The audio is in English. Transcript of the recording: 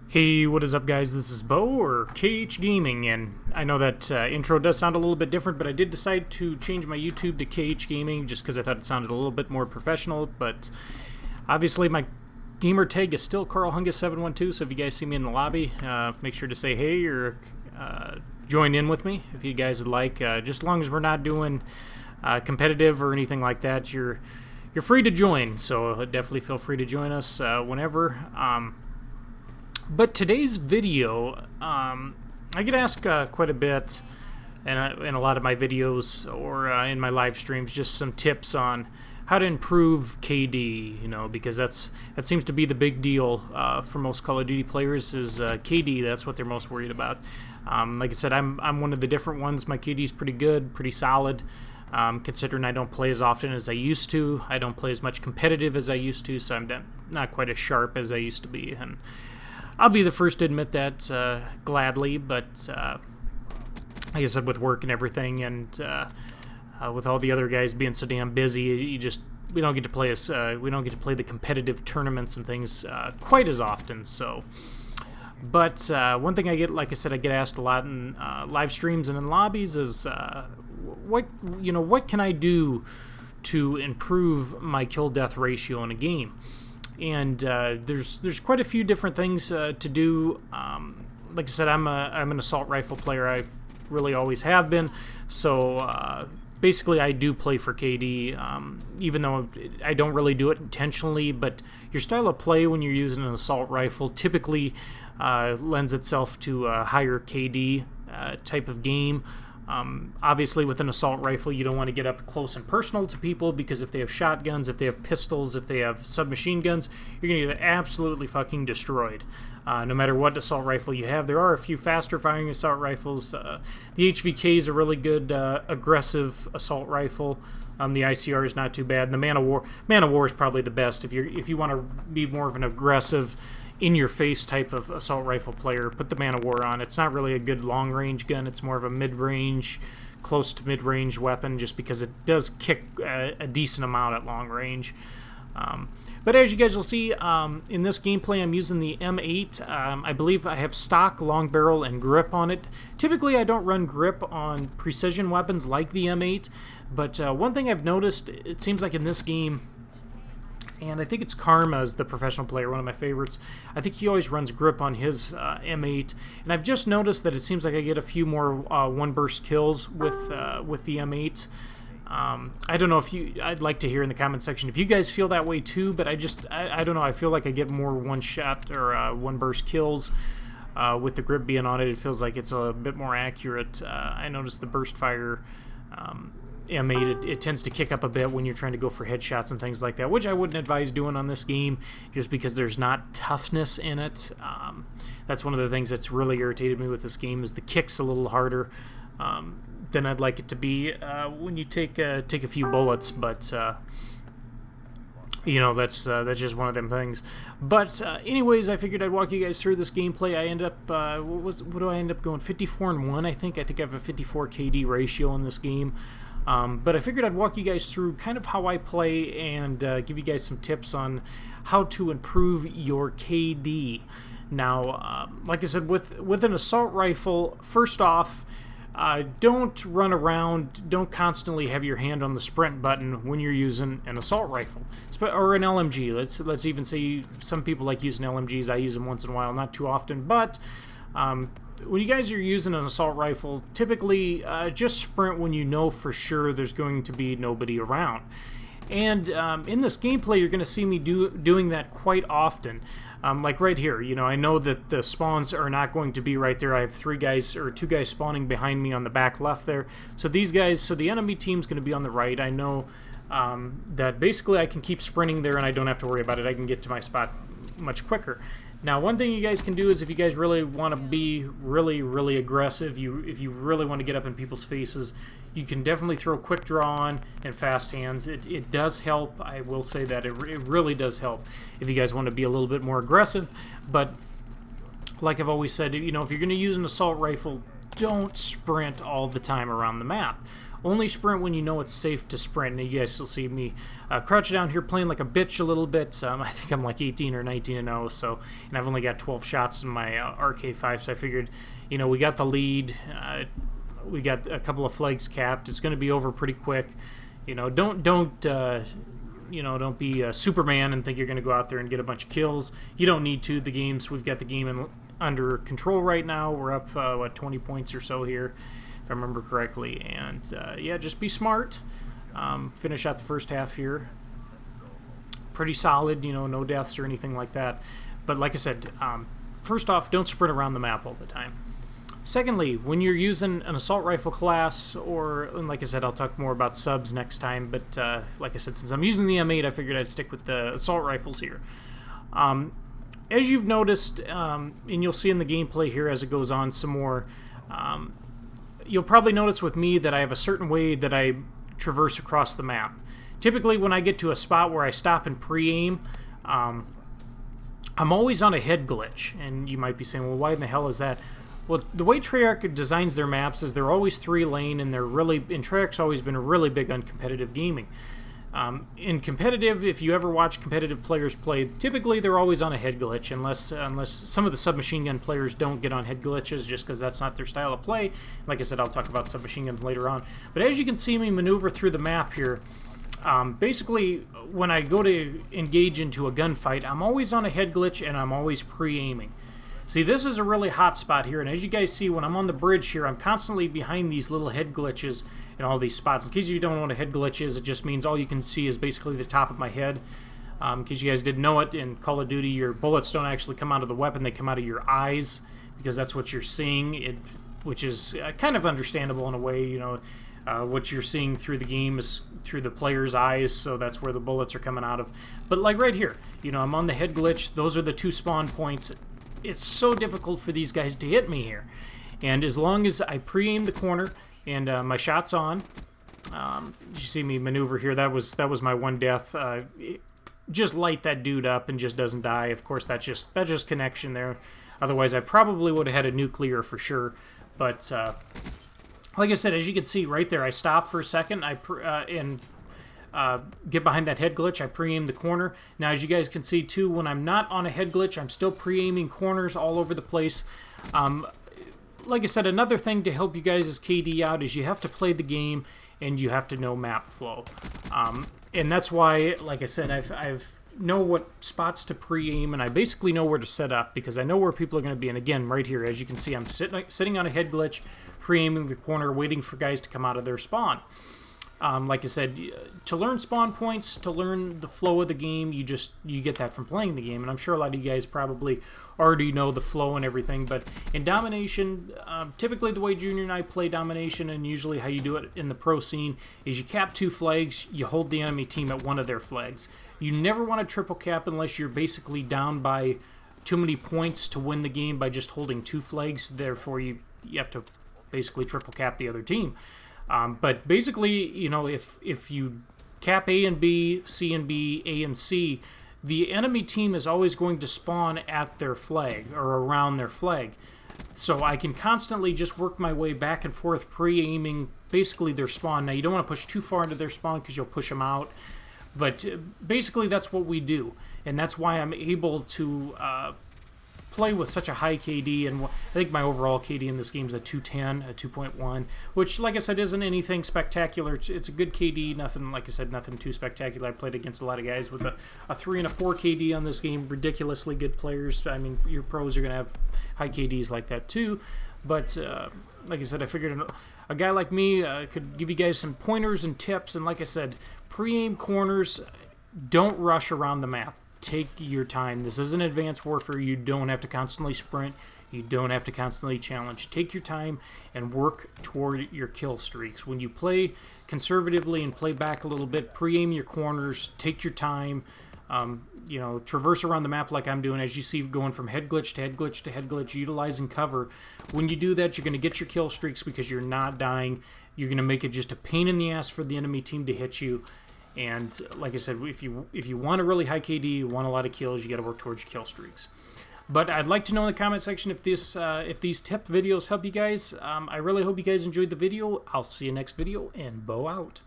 Hey, what is up, guys? This is Bo, or KH Gaming, and I know that intro does sound a little bit different, but I did decide to change my YouTube to KH Gaming just because I thought it sounded a little bit more professional, but obviously my gamer tag is still CarlHungus712, so if you guys see me in the lobby, make sure to say hey or join in with me if you guys would like. Just as long as we're not doing competitive or anything like that, you're free to join, so definitely feel free to join us whenever. But today's video, I get asked quite a bit in a lot of my videos or in my live streams, just some tips on how to improve KD, because that seems to be the big deal for most Call of Duty players is KD. That's what they're most worried about. Like I said, I'm one of the different ones. My KD is pretty good, pretty solid. Considering I don't play as often as I used to. I don't play as much competitive as I used to, so I'm not quite as sharp as I used to be. And I'll be the first to admit that gladly, but like I said, with work and everything, and with all the other guys being so damn busy, we don't get to play the competitive tournaments and things quite as often. So, but one thing I get asked a lot in live streams and in lobbies is what can I do to improve my kill death ratio in a game? And there's quite a few different things to do. Like I said, I'm an assault rifle player. I really always have been. So basically, I do play for KD, even though I don't really do it intentionally. But your style of play when you're using an assault rifle typically lends itself to a higher KD type of game. Obviously, with an assault rifle, you don't want to get up close and personal to people, because if they have shotguns, if they have pistols, if they have submachine guns, you're going to get absolutely fucking destroyed. No matter what assault rifle you have. There are a few faster firing assault rifles. The HVK is a really good aggressive assault rifle. The ICR is not too bad. And the Man of War is probably the best if you want to be more of an aggressive, in-your-face type of assault rifle player. Put the Man of War on. It's not really a good long-range gun. It's more of a mid-range, close to mid-range weapon, just because it does kick a decent amount at long range. But as you guys will see, in this gameplay, I'm using the M8. I believe I have stock, long barrel, and grip on it. Typically, I don't run grip on precision weapons like the M8, but one thing I've noticed, it seems like in this game, and I think it's Karma's the professional player, one of my favorites. I think he always runs grip on his M8, and I've just noticed that it seems like I get a few more one-burst kills with the M8. I don't know I'd like to hear in the comment section if you guys feel that way too, but I don't know, I feel like I get more one-shot or one-burst kills with the grip being on it. It feels like it's a bit more accurate. I noticed the burst fire M8, it tends to kick up a bit when you're trying to go for headshots and things like that, which I wouldn't advise doing on this game just because there's not toughness in it. That's one of the things that's really irritated me with this game, is the kick's a little harder than I'd like it to be when you take a few bullets, but that's just one of them things. But anyways, I figured I'd walk you guys through this gameplay. I end up what do I end up going? 54-1, I think. I think I have a 54 KD ratio in this game. But I figured I'd walk you guys through kind of how I play and give you guys some tips on how to improve your KD. Now, like I said, with an assault rifle, first off, don't run around, don't constantly have your hand on the sprint button when you're using an assault rifle or an LMG. Let's even say some people like using LMGs. I use them once in a while, not too often, but when you guys are using an assault rifle, typically just sprint when you know for sure there's going to be nobody around. And in this gameplay, you're going to see me doing that quite often. Like right here, I know that the spawns are not going to be right there. I have two guys spawning behind me on the back left there. So the enemy team's going to be on the right. I know that basically I can keep sprinting there and I don't have to worry about it. I can get to my spot much quicker. Now, one thing you guys can do is if you guys really want to be really, really aggressive, if you really want to get up in people's faces, you can definitely throw quick draw on and fast hands. It does help. I will say that it really does help if you guys want to be a little bit more aggressive. But like I've always said, if you're going to use an assault rifle, don't sprint all the time around the map. Only sprint when you know it's safe to sprint. And you guys will see me crouch down here playing like a bitch a little bit. I think I'm like 18 or 19-0, so, and I've only got 12 shots in my RK5, so I figured, you know, we got the lead. We got a couple of flags capped. It's going to be over pretty quick. You know, don't be Superman and think you're going to go out there and get a bunch of kills. You don't need to. We've got the game under control right now. We're up 20 points or so here, if I remember correctly. And yeah, just be smart. Finish out the first half here. Pretty solid, you know, no deaths or anything like that. But like I said, first off, don't sprint around the map all the time. Secondly, when you're using an assault rifle class, and like I said, I'll talk more about subs next time, but like I said, since I'm using the M8, I figured I'd stick with the assault rifles here. As you've noticed, and you'll see in the gameplay here as it goes on some more, you'll probably notice with me that I have a certain way that I traverse across the map. Typically, when I get to a spot where I stop and pre-aim, I'm always on a head glitch, and you might be saying, well, why in the hell is that? Well, the way Treyarch designs their maps is they're always 3-lane, and Treyarch's always been really big on competitive gaming. In competitive, if you ever watch competitive players play, typically they're always on a head glitch, unless some of the submachine gun players don't get on head glitches just because that's not their style of play. Like I said, I'll talk about submachine guns later on. But as you can see me maneuver through the map here, basically when I go to engage into a gunfight, I'm always on a head glitch and I'm always pre-aiming. See, this is a really hot spot here, and as you guys see, when I'm on the bridge here, I'm constantly behind these little head glitches in all these spots. In case you don't know what a head glitch is, it just means all you can see is basically the top of my head. In case you guys didn't know it, in Call of Duty, your bullets don't actually come out of the weapon, they come out of your eyes, because that's what you're seeing, which is kind of understandable in a way. You know, what you're seeing through the game is through the player's eyes, so that's where the bullets are coming out of. But like right here, you know, I'm on the head glitch, those are the 2 spawn points. It's so difficult for these guys to hit me here. And as long as I pre-aim the corner and my shot's on, you see me maneuver here, that was my one death. Just light that dude up and just doesn't die. Of course, that's just connection there. Otherwise, I probably would have had a nuclear for sure. But like I said, as you can see right there, I stop for a second and get behind that head glitch. I pre-aim the corner. Now, as you guys can see too, when I'm not on a head glitch, I'm still pre-aiming corners all over the place. Like I said, another thing to help you guys' KD out is you have to play the game and you have to know map flow. And that's why, like I said, I've know what spots to pre-aim, and I basically know where to set up because I know where people are going to be. And again, right here, as you can see, I'm sitting on a head glitch, pre-aiming the corner, waiting for guys to come out of their spawn. Like I said, to learn spawn points, to learn the flow of the game, you get that from playing the game. And I'm sure a lot of you guys probably already know the flow and everything. But in Domination, typically the way Junior and I play Domination, and usually how you do it in the pro scene, is you cap 2 flags, you hold the enemy team at one of their flags. You never want to triple cap unless you're basically down by too many points to win the game by just holding 2 flags. Therefore, you have to basically triple cap the other team. But basically, you know, if you cap A and B, C and B, A and C, the enemy team is always going to spawn at their flag or around their flag. So I can constantly just work my way back and forth, pre-aiming basically their spawn. Now, you don't want to push too far into their spawn because you'll push them out. But basically, that's what we do. And that's why I'm able to play with such a high KD, and I think my overall KD in this game is a 210, a 2.1, which, like I said, isn't anything spectacular. It's a good KD, nothing, like I said, nothing too spectacular. I played against a lot of guys with a 3 and a 4 KD on this game, ridiculously good players. I mean, your pros are going to have high KDs like that too, but like I said, I figured a guy like me could give you guys some pointers and tips, and like I said, pre-aim corners, don't rush around the map. Take your time. This isn't Advanced Warfare. You don't have to constantly sprint. You don't have to constantly challenge. Take your time and work toward your kill streaks. When you play conservatively and play back a little bit, pre-aim your corners, take your time, you know, traverse around the map like I'm doing, as you see, going from head glitch to head glitch to head glitch, utilizing cover. When you do that, you're going to get your kill streaks because you're not dying. You're going to make it just a pain in the ass for the enemy team to hit you. And like I said, if you want a really high KD, you want a lot of kills, you got to work towards your kill streaks. But I'd like to know in the comment section if these tip videos help you guys. I really hope you guys enjoyed the video. I'll see you next video, and Bo out.